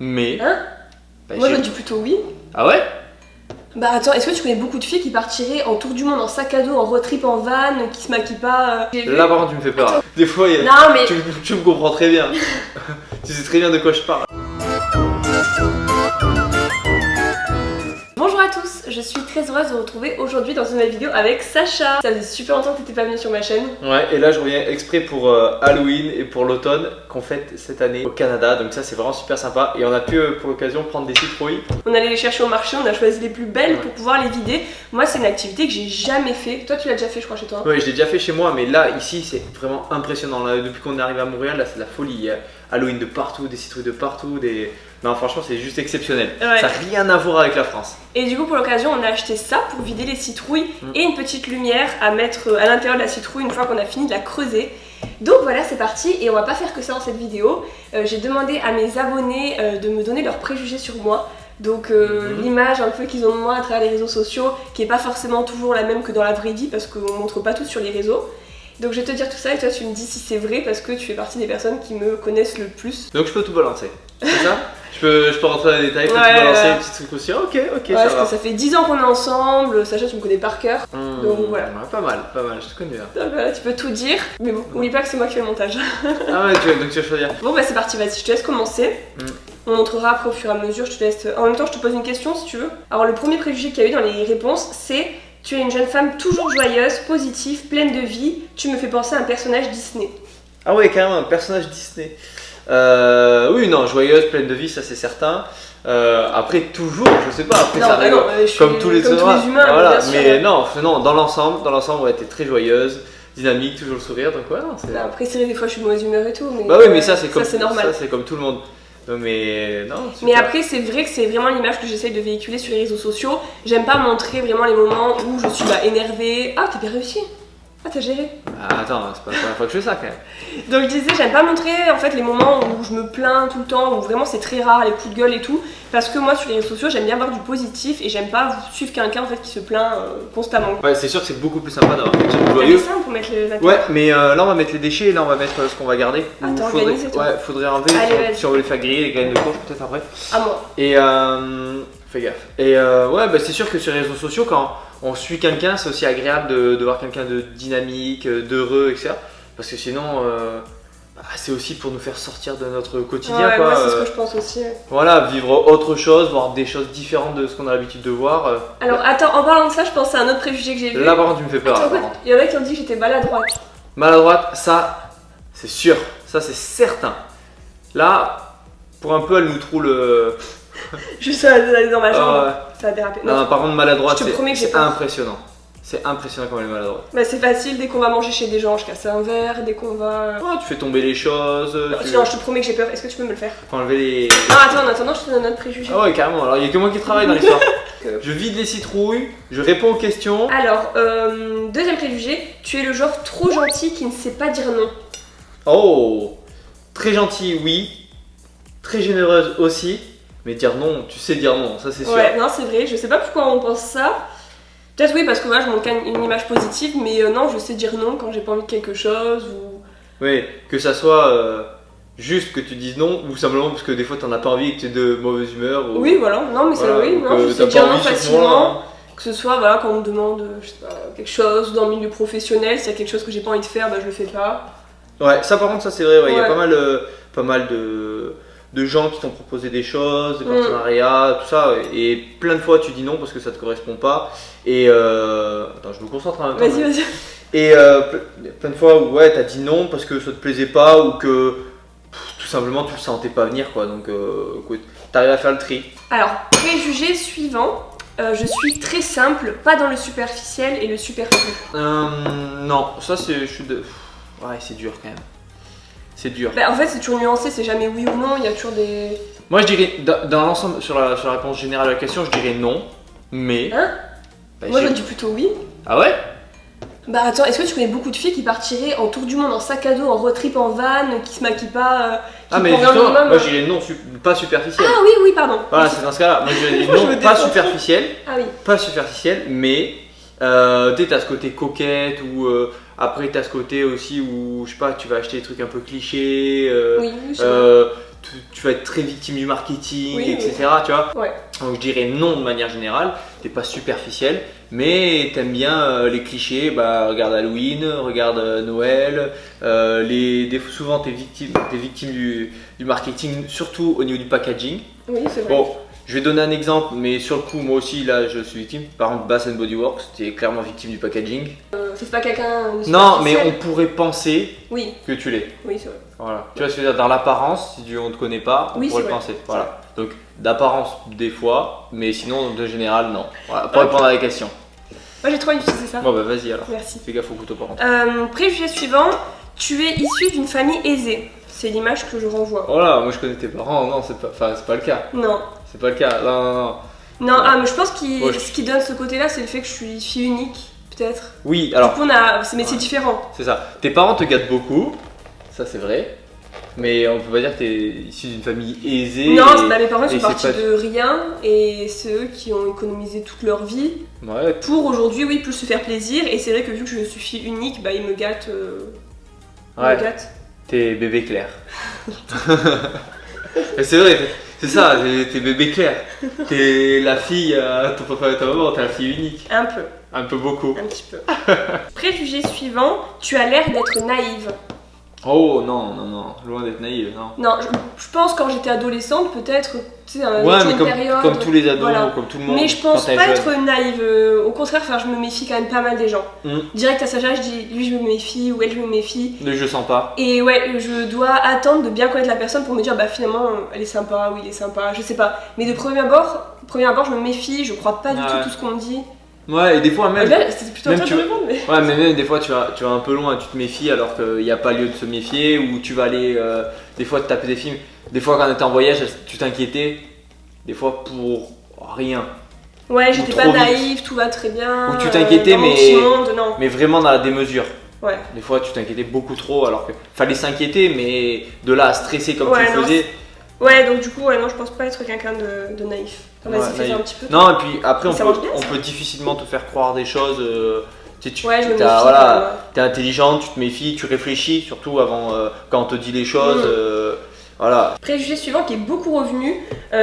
Mais... Hein? Bah, Moi, je dis plutôt oui. Ah ouais? Bah attends, est-ce que tu connais beaucoup de filles qui partiraient en tour du monde en sac à dos, en road trip en van, qui se maquillent pas Là par contre tu me fais peur. Attends. Des fois Non mais... tu me comprends très bien. Tu sais très bien de quoi je parle. Bonjour à tous, je suis très heureuse de vous retrouver aujourd'hui dans une nouvelle vidéo avec Sacha. Ça faisait super longtemps que t'étais pas venue sur ma chaîne. Ouais, et là je reviens exprès pour Halloween et pour l'automne qu'on fête cette année au Canada. Donc ça c'est vraiment super sympa. Et on a pu pour l'occasion prendre des citrouilles. On allait les chercher au marché, on a choisi les plus belles pour pouvoir les vider. Moi c'est une activité que j'ai jamais fait. Toi tu l'as déjà fait je crois chez toi. Ouais, je l'ai déjà fait chez moi, mais là ici c'est vraiment impressionnant. Là, depuis qu'on est arrivé à Montréal, là c'est de la folie. Il y a Halloween de partout, des citrouilles de partout, Non franchement c'est juste exceptionnel. Ouais. Ça n'a rien à voir avec la France. Et du coup pour l'occasion on a acheté ça pour vider les citrouilles et une petite lumière à mettre à l'intérieur de la citrouille une fois qu'on a fini de la creuser. Donc voilà c'est parti et on va pas faire que ça dans cette vidéo. J'ai demandé à mes abonnés de me donner leurs préjugés sur moi. Donc l'image un peu qu'ils ont de moi à travers les réseaux sociaux qui est pas forcément toujours la même que dans la vraie vie parce qu'on montre pas tout sur les réseaux. Donc je vais te dire tout ça et toi tu me dis si c'est vrai parce que tu fais partie des personnes qui me connaissent le plus. Donc je peux tout balancer, c'est ça? Je peux rentrer dans les détails, je peux tout balancer, des petits trucs aussi. Ok, ouais, ça parce va. que ça fait 10 ans qu'on est ensemble, Sacha tu me connais par cœur. Donc voilà. Ouais, pas mal, je te connais bien. Donc voilà, tu peux tout dire, mais bon, oublie pas que c'est moi qui fais le montage. Ah ouais, donc tu vas choisir. Bon bah c'est parti, vas-y, je te laisse commencer. On montrera après au fur et à mesure, je te laisse... En même temps, je te pose une question si tu veux. Alors le premier préjugé qu'il y a eu dans les réponses, c'est « Tu es une jeune femme toujours joyeuse, positive, pleine de vie, tu me fais penser à un personnage Disney. » Ah ouais, carrément, un personnage Disney. Oui, non, joyeuse, pleine de vie, ça c'est certain. Après, toujours, je sais pas, après Non, ça arrive comme tous les comme tous les humains, voilà, bien sûr, mais ouais. non, dans l'ensemble, ouais, t'es très joyeuse, dynamique, toujours le sourire, donc ouais, non, c'est... Après c'est vrai, des fois je suis de mauvaise humeur et tout, mais... Bah oui, mais ça c'est comme, normal. ça, c'est comme tout le monde. Mais non, mais après c'est vrai que c'est vraiment l'image que j'essaye de véhiculer sur les réseaux sociaux. J'aime pas montrer vraiment les moments où je suis énervée. Ah t'as bien réussi. Ah t'as géré. Ah, attends, c'est pas la première fois que je fais ça quand même. Donc je disais j'aime pas montrer en fait les moments où je me plains tout le temps, où vraiment c'est très rare les coups de gueule et tout. Parce que moi sur les réseaux sociaux j'aime bien voir du positif et j'aime pas suivre quelqu'un en fait qui se plaint constamment. Ouais, c'est sûr que c'est beaucoup plus sympa d'avoir quelque chose de T'as joyeux. des pour mettre les Ouais, mais là on va mettre les déchets et là on va mettre ce qu'on va garder. Attends, organisé, toi. Ouais, faudrait enlever. Allez, si on veut les faire griller, les graines de courge peut-être après. À moi. Et fais gaffe. Et ouais, bah c'est sûr que sur les réseaux sociaux, quand on suit quelqu'un, c'est aussi agréable de voir quelqu'un de dynamique, d'heureux, etc. Parce que sinon, c'est aussi pour nous faire sortir de notre quotidien. Ouais, quoi. moi c'est ce que je pense aussi. Voilà, vivre autre chose, voir des choses différentes de ce qu'on a l'habitude de voir. Alors attends, en parlant de ça, je pense à un autre préjugé que j'ai vu. Là par contre, tu me fais peur. Attends, Là, par contre. il y en a qui ont dit que j'étais maladroite. Maladroite, ça, c'est sûr, ça c'est certain. Là, pour un peu, elle nous trouve le. Juste aller dans ma jambe, ouais. ça a dérapé. Non, par contre, maladroite, je te promets que j'ai c'est peur. impressionnant. C'est impressionnant quand elle est maladroite. Bah c'est facile, dès qu'on va manger chez des gens, je casse un verre, dès qu'on va... Oh, tu fais tomber les choses. Sinon, je te promets que j'ai peur, est-ce que tu peux me le faire? Faut enlever les. Non, attends, en attendant, je te donne un autre préjugé. Ah ouais, carrément. Alors, il y a que moi qui travaille dans l'histoire. Je vide les citrouilles, je réponds aux questions. Alors, deuxième préjugé, tu es le genre trop gentil qui ne sait pas dire non. Oh, très gentil, oui. Très généreuse aussi. Mais dire non, tu sais dire non, ça c'est sûr. Ouais, non, c'est vrai, je sais pas pourquoi on pense ça. Peut-être oui, parce que voilà, je montre une image positive, mais non, je sais dire non quand j'ai pas envie de quelque chose ou... Oui, que ça soit juste que tu dises non ou simplement parce que des fois t'en as pas envie et que tu es de mauvaise humeur. Ou... Oui, voilà, non, mais voilà, ça, oui, non, je sais t'as dire pas non envie facilement. moi, Que ce soit voilà, quand on me demande je sais pas, quelque chose dans le milieu professionnel, s'il y a quelque chose que j'ai pas envie de faire, bah je le fais pas. Ouais, ça par contre, ça c'est vrai, ouais. Il y a Ouais. pas mal de gens qui t'ont proposé des choses, des partenariats, tout ça, et plein de fois tu dis non parce que ça te correspond pas. Et attends, je me concentre en même temps. Vas-y. Et plein de fois où ouais, t'as dit non parce que ça te plaisait pas ou que tout simplement tu le sentais pas venir quoi. Donc écoute, t'arrives à faire le tri. Alors, préjugé suivant, je suis très simple, pas dans le superficiel et le superflu. Non, ça c'est. Ouais, c'est dur quand même. C'est dur. Bah, en fait, c'est toujours nuancé, c'est jamais oui ou non, il y a toujours des. Moi je dirais, dans l'ensemble, sur la réponse générale de la question, je dirais non. Mais. Hein? Bah, Moi, je dis plutôt oui. Ah ouais? Bah attends, est-ce que tu connais beaucoup de filles qui partiraient en tour du monde en sac à dos, en road trip en van, qui se maquillent pas qui Ah mais font rien justement, minimum, moi je dirais non, pas superficiel. Ah oui, pardon. Voilà, c'est dans ce cas-là. Moi je dirais Je non, me pas défends. superficiel. Ah oui. Pas superficiel, mais t'as ce côté coquette ou après t'as ce côté aussi où je sais pas, tu vas acheter des trucs un peu clichés. Oui, je sais pas. tu vas être très victime du marketing, Oui, etc. Tu vois. Ouais. Donc je dirais non de manière générale, t'es pas superficiel, mais t'aimes bien les clichés, bah regarde Halloween, regarde Noël, souvent t'es victime du marketing, surtout au niveau du packaging. Oui, c'est vrai. Bon, je vais donner un exemple, mais sur le coup, moi aussi là je suis victime. Par exemple, Bath & Body Works, t'es clairement victime du packaging. C'est pas quelqu'un de Non, mais superficiel. on pourrait penser Oui, que tu l'es. oui, c'est vrai. Voilà. Tu vois ce que je veux dire, dans l'apparence, si on ne te connaît pas, on Oui, pourrait c'est le vrai. penser. Voilà. Donc d'apparence des fois, mais sinon de général non. Voilà, pour répondre à la question. Moi j'ai trop envie d'utiliser ça. Bon bah vas-y alors. Merci. Fais gaffe au couteau par contre. Préjugé suivant, tu es issu d'une famille aisée. C'est l'image que je renvoie. Voilà, moi je connais tes parents, non c'est pas le cas. Non. C'est pas le cas, non. Non, mais je pense que Ouais, ce qui donne ce côté-là, c'est le fait que je suis fille unique, peut-être. Oui, Du alors coup, on a ces métiers Ouais. différents. c'est ça. Tes parents te gâtent beaucoup, ça c'est vrai. Mais on peut pas dire que t'es issu d'une famille aisée. Non, et- bah, mes parents et sont c'est partis pas- de rien et c'est eux qui ont économisé toute leur vie Ouais, pour aujourd'hui, oui, plus se faire plaisir. Et c'est vrai que vu que je suis fille unique, bah ils me gâtent. Ils ouais. me gâtent. T'es bébé clair. Et c'est vrai, c'est ça, t'es bébé clair. T'es la fille à ton papa et ta maman, t'es la fille unique. Un peu, Un peu beaucoup. un petit peu. Préjugé suivant, tu as l'air d'être naïve. Oh non, loin d'être naïf, non. Non, je pense quand j'étais adolescente, peut-être, tu sais, Ouais, une mais période. comme tous les ados, voilà. comme tout le monde. Mais je pense quand t'es pas jeune. être naïve. Au contraire, enfin, je me méfie quand même pas mal des gens. Direct à sa âge, je dis lui je me méfie ou elle je me méfie. Ne je sens pas. Et ouais, je dois attendre de bien connaître la personne pour me dire bah finalement elle est sympa ou il est sympa, je sais pas. Mais de premier abord, je me méfie, je crois pas du Ouais. tout ce qu'on me dit. Ouais, et des fois Et même. là, c'était plutôt en même train tu de vois- répondre, mais. Ouais, mais même des fois tu vas un peu loin, tu te méfies alors qu'il n'y a pas lieu de se méfier, ou tu vas aller des fois te taper des films. Des fois quand on était en voyage, tu t'inquiétais, des fois pour rien. Ouais, j'étais pas trop vite. naïve, tout va très bien. Ou tu t'inquiétais, dans mon mais- petit monde, non. Mais vraiment dans la démesure. Ouais. Des fois tu t'inquiétais beaucoup trop alors que fallait s'inquiéter, mais de là à stresser comme Ouais, tu le non, faisais. Ouais, donc du coup, ouais, non, je pense pas être quelqu'un de naïf. Vas-y, Ouais, fais-en naïf. un petit peu. Non, et puis après Ça marche bien, ça. on peut difficilement te faire croire des choses. Tu sais, Ouais, je me méfie. voilà, t'es intelligente, tu te méfies, tu réfléchis surtout avant quand on te dit les choses. Voilà. Préjugé suivant qui est beaucoup revenu,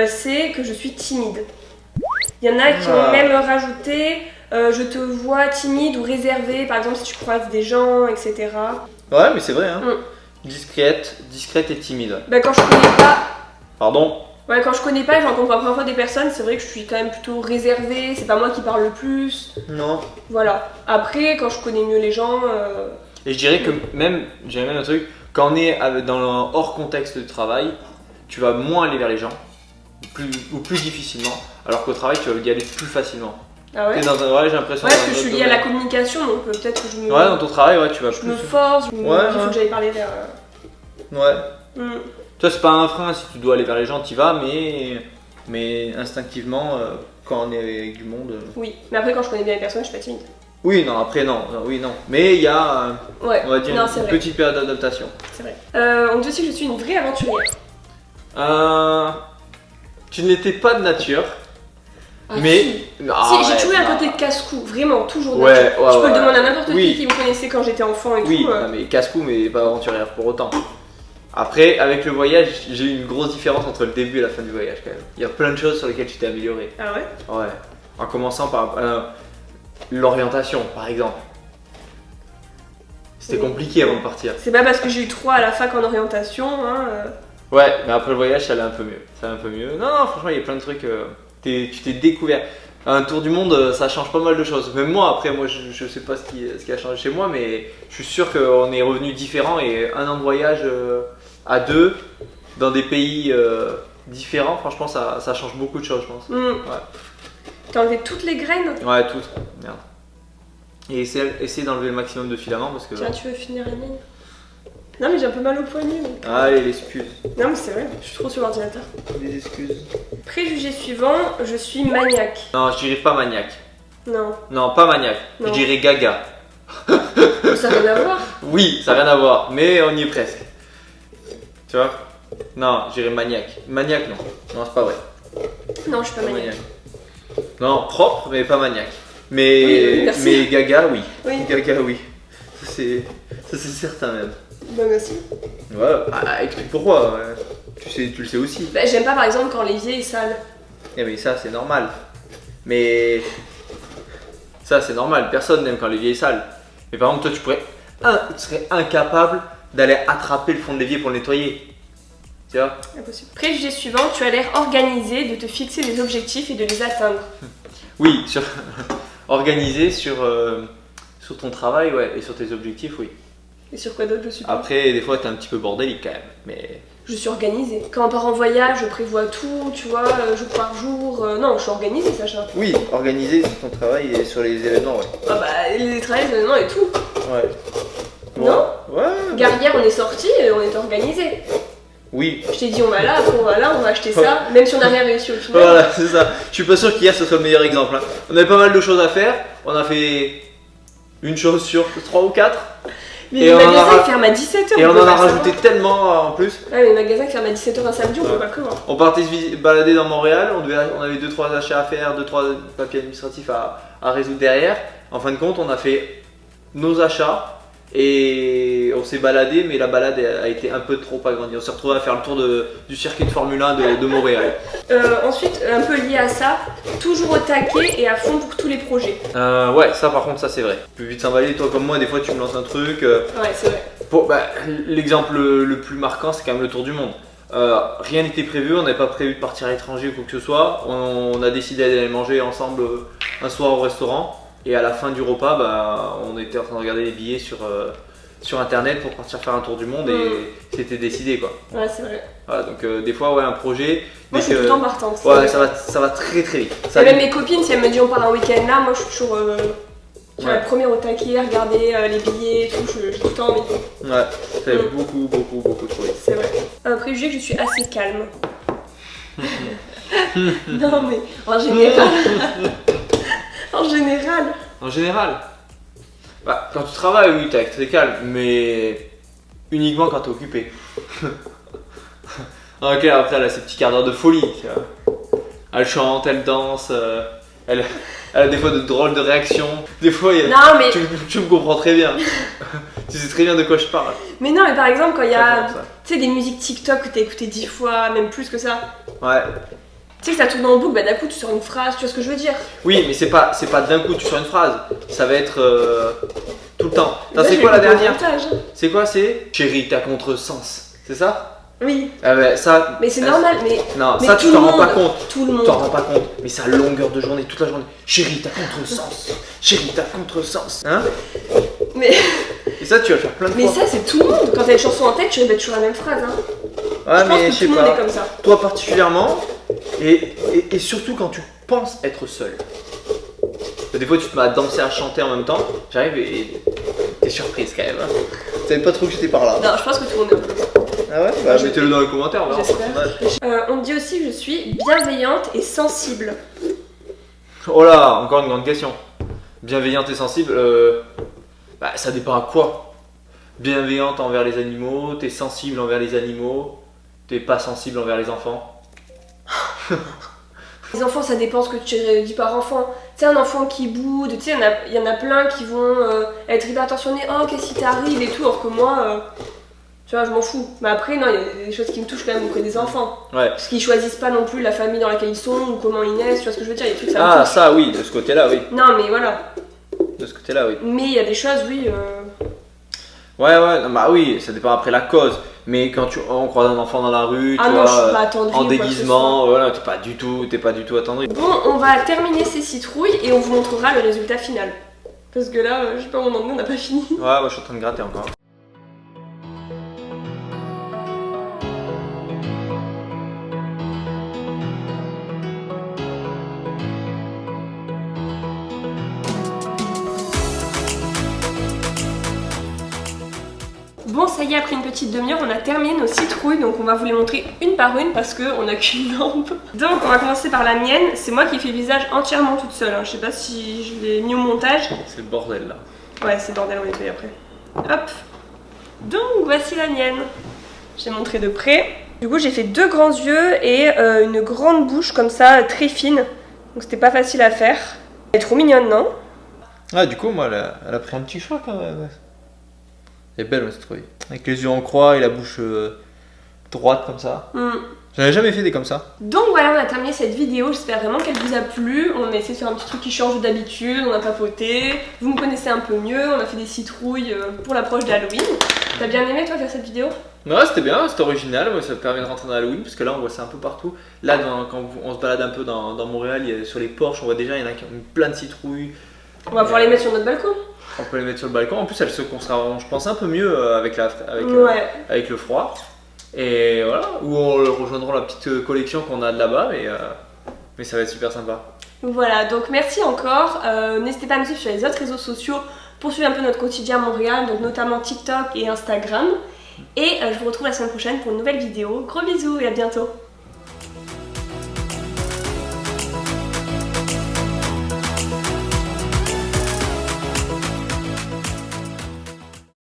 c'est que je suis timide. Il y en a qui Ah. ont même rajouté je te vois timide ou réservée, par exemple si tu croises des gens, etc. Ouais, mais c'est vrai, hein. Discrète et timide. Ben, quand je connais pas, Pardon. ouais, quand je connais pas et que je rencontre pour la première fois des personnes, c'est vrai que je suis quand même plutôt réservée, c'est pas moi qui parle le plus. Non. Voilà. Après, quand je connais mieux les gens, Et je dirais que même un truc, quand on est dans un hors contexte de travail, tu vas moins aller vers les gens, plus difficilement, alors qu'au travail, tu vas y aller plus facilement. ah ouais. T'es dans un, ouais, j'ai l'impression. Ouais, dans parce que un je suis autre liée à la domaine. communication, donc peut-être que je me, Ouais, dans ton travail, ouais, tu vas je plus. me force, il faut Ouais. que j'aille parler vers. Ouais. Hmm. Tu vois, c'est pas un frein, si tu dois aller vers les gens, t'y vas, mais instinctivement, quand on est avec du monde. Oui, mais après, quand je connais bien les personnes, je suis pas timide. Oui, non, après, non. Oui, non. Mais il y a, Ouais, on va dire, non, c'est une vrai. petite période d'adaptation. C'est vrai. On me dit aussi que je suis une vraie aventurière. Tu ne l'étais pas de nature, Ah, mais. si. Ah, Si, j'ai ouais, toujours eu un non. côté casse-cou, vraiment, toujours de Ouais, nature. ouais, Je peux le ouais. demander à n'importe Oui. qui me connaissait quand j'étais enfant et Oui, tout. non, mais casse-cou, mais pas aventurière pour autant. Après, avec le voyage, j'ai eu une grosse différence entre le début et la fin du voyage quand même. Il y a plein de choses sur lesquelles tu t'es amélioré. Ah ouais. Ouais. En commençant par l'orientation, par exemple. C'était Oui. compliqué avant de partir. C'est pas parce que j'ai eu 3 à la fac en orientation, hein. Ouais, mais après le voyage, ça allait un peu mieux. Ça allait un peu mieux. Non, franchement, il y a plein de trucs. Tu t'es découvert. Un tour du monde, ça change pas mal de choses. Même moi, après, moi, je sais pas ce qui a changé chez moi, mais je suis sûr qu'on est revenus différents et un an de voyage à deux dans des pays différents, franchement, ça change beaucoup de choses, je pense. T'as enlevé toutes les graines. Ouais, tout. Merde. Et essayer d'enlever le maximum de filaments parce que. Tiens, tu veux finir la mienne? Non, mais j'ai un peu mal au poignet. donc. Allez, l'excuse. Non, mais c'est vrai, je suis trop sur l'ordinateur. Les excuses. Préjugé suivant, je suis maniaque. Non, je dirais pas maniaque. Non, Non, pas maniaque. Non. Je dirais gaga. ça n'a rien à voir. Oui, ça n'a rien à voir, mais on y est presque. Tu vois? Non, je dirais maniaque. Maniaque, non. Non, c'est pas vrai. Non, je suis pas Pas maniaque. Non, propre, mais pas maniaque. Oui, merci. Mais gaga, oui. Oui, Gaga, oui. Ça, c'est certain même. bah merci. Ouais, explique pourquoi. Ouais. Tu le sais aussi. Bah, j'aime pas par exemple quand l'évier est sale. Eh mais ça c'est normal. Mais ça c'est normal, personne n'aime quand l'évier est sale. Mais par exemple toi tu serais incapable d'aller attraper le fond de l'évier pour le nettoyer. Tu vois? Impossible. Préjugé suivant, tu as l'air organisé de te fixer des objectifs et de les atteindre. Oui, organisé sur ton travail, ouais, et sur tes objectifs, oui. Et sur quoi d'autre je suis pas? Après, des fois, t'es un petit peu bordélique quand même, mais... Je suis organisée. Quand on part en voyage, je prévois tout, tu vois, jour par jour. Non, je suis organisée, Sacha. Oui, organisé sur ton travail et sur les événements, ouais. Ah bah, les travails, les événements et tout. Ouais. Non? Ouais. Hier, on est sortis, on est organisés. Oui. Je t'ai dit, on va là, après on va là, on va acheter ça, même si on n'a rien réussi au final. Voilà, c'est ça. Je suis pas sûr qu'hier, ce soit le meilleur exemple. Hein. On avait pas mal de choses à faire. On a fait une chose sur 3 ou 4. Mais les magasins ferment à 17h. Et on en a rajouté tellement en plus. Ouais, mais les magasins ferment à 17h un samedi, on peut pas le prévoir. On partait se balader dans Montréal, on avait 2-3 achats à faire, 2-3 papiers administratifs à résoudre derrière. En fin de compte, on a fait nos achats et on s'est baladé, mais la balade a été un peu trop agrandie. On s'est retrouvé à faire le tour du circuit de Formule 1 de Montréal. Ensuite, un peu lié à ça, toujours au taquet et à fond pour tous les projets. Ouais, ça par contre, ça c'est vrai. Plus vite s'emballer, toi comme moi, des fois tu me lances un truc. Ouais, c'est vrai. L'exemple le plus marquant, c'est quand même le tour du monde. Rien n'était prévu, on n'avait pas prévu de partir à l'étranger ou quoi que ce soit. On a décidé d'aller manger ensemble un soir au restaurant. Et à la fin du repas, on était en train de regarder les billets sur internet pour partir faire un tour du monde et c'était décidé quoi. Ouais, c'est vrai. Voilà, donc des fois, ouais, un projet. Moi, je suis tout le temps partante. Ouais, ça va très très vite. Et même mes copines, si elles me disent on part un week-end là, moi je suis toujours la première au taquet, regarder les billets et tout, j'ai tout le temps envie. Ouais, ça va beaucoup trop vite. C'est vrai. Un préjugé que je suis assez calme. Non, mais en général. En général. Quand tu travailles, oui, t'es très calme, mais uniquement quand t'es occupé. Ok, après, elle a ses petits quarts d'heure de folie. Tu vois. Elle chante, elle danse, elle a des fois de drôles de réactions. Des fois, non, mais... tu me comprends très bien. Tu sais très bien de quoi je parle. Mais non, mais par exemple, quand il y a des musiques TikTok que t'as écoutées 10 fois, même plus que ça. Ouais. Tu sais que ça tourne en boucle, d'un coup tu sors une phrase, tu vois ce que je veux dire? Oui, mais c'est pas d'un coup tu sors une phrase, ça va être tout le temps. C'est quoi la dernière? C'est quoi? C'est chérie, t'as contresens, c'est ça? Oui. Ça. Mais c'est normal, mais. Non, mais ça tu t'en rends pas compte. Tout le monde. T'en rends pas compte, mais c'est à longueur de journée, toute la journée. Chérie, t'as contresens. Chérie, t'as contresens. Hein? Mais. Et ça, tu vas le faire plein de fois. Mais ça, c'est tout le monde. Quand t'as une chanson en tête, tu répètes toujours la même phrase. Hein. Ouais, je pense que tout le monde est comme ça. Toi particulièrement, et surtout quand tu penses être seul. Des fois, tu te mets à danser, à chanter en même temps. J'arrive et t'es surprise quand même. Hein. Tu savais pas trop que j'étais par là. Non, je pense que tout le monde est comme ça. Ah ouais? Mettez-le dans les commentaires. J'espère. On me dit aussi que je suis bienveillante et sensible. Oh là, encore une grande question. Bienveillante et sensible, ça dépend à quoi. Bienveillante envers les animaux, t'es sensible envers les animaux, t'es pas sensible envers les enfants. Les enfants, ça dépend ce que tu dis par enfant. Tu sais, un enfant qui boude, tu sais, il y en a plein qui vont être hyper attentionnés. Oh, qu'est-ce qui t'arrive et tout, alors que moi, tu vois, je m'en fous. Mais après, non, il y a des choses qui me touchent quand même auprès des enfants. Ouais. Parce qu'ils choisissent pas non plus la famille dans laquelle ils sont ou comment ils naissent, tu vois ce que je veux dire, il y a des trucs, ça me touche. Ça oui, de ce côté-là, oui. Non, mais voilà. De ce côté-là, oui. Mais il y a des choses, oui. Ouais, non, oui, ça dépend après la cause. Mais quand on croise un enfant dans la rue, tu non, vois, je suis pas attendrie, en déguisement, voilà, t'es pas du tout attendri. Bon, on va terminer ces citrouilles et on vous montrera le résultat final. Parce que là, je sais pas où on en est, on n'a pas fini. Ouais, moi je suis en train de gratter encore. Bon, ça y est, après une petite demi-heure, on a terminé nos citrouilles, donc on va vous les montrer une par une parce qu'on n'a qu'une lampe. Donc, on va commencer par la mienne. C'est moi qui ai fait le visage entièrement toute seule. Hein. Je sais pas si je l'ai mis au montage. C'est le bordel là. Ouais, c'est le bordel, on va nettoyer après. Hop. Donc, voici la mienne. J'ai montré de près. Du coup, j'ai fait 2 grands yeux et une grande bouche comme ça, très fine. Donc, c'était pas facile à faire. Elle est trop mignonne, non? Ah, du coup, moi, elle a pris un petit choix quand même. Elle est belle, cette trouille. Avec les yeux en croix et la bouche droites comme ça. Mm. J'en avais jamais fait des comme ça. Donc voilà, on a terminé cette vidéo, j'espère vraiment qu'elle vous a plu. On a essayé de faire un petit truc qui change d'habitude, on a papoté, vous me connaissez un peu mieux, on a fait des citrouilles pour l'approche d'Halloween. T'as bien aimé toi faire cette vidéo? Ouais, c'était bien, c'était original, ouais, ça permet de rentrer dans Halloween parce que là on voit ça un peu partout. Là, quand on se balade un peu dans Montréal, sur les porches, on voit déjà, il y en a qui ont mis plein de citrouilles. On va pouvoir les mettre sur notre balcon. On peut les mettre sur le balcon, en plus elles se conserveront, je pense, un peu mieux avec le froid. Et voilà, où on rejoindront la petite collection qu'on a de là-bas, mais ça va être super sympa. Voilà, donc merci encore. N'hésitez pas à me suivre sur les autres réseaux sociaux pour suivre un peu notre quotidien à Montréal, donc notamment TikTok et Instagram. Et je vous retrouve la semaine prochaine pour une nouvelle vidéo. Gros bisous et à bientôt!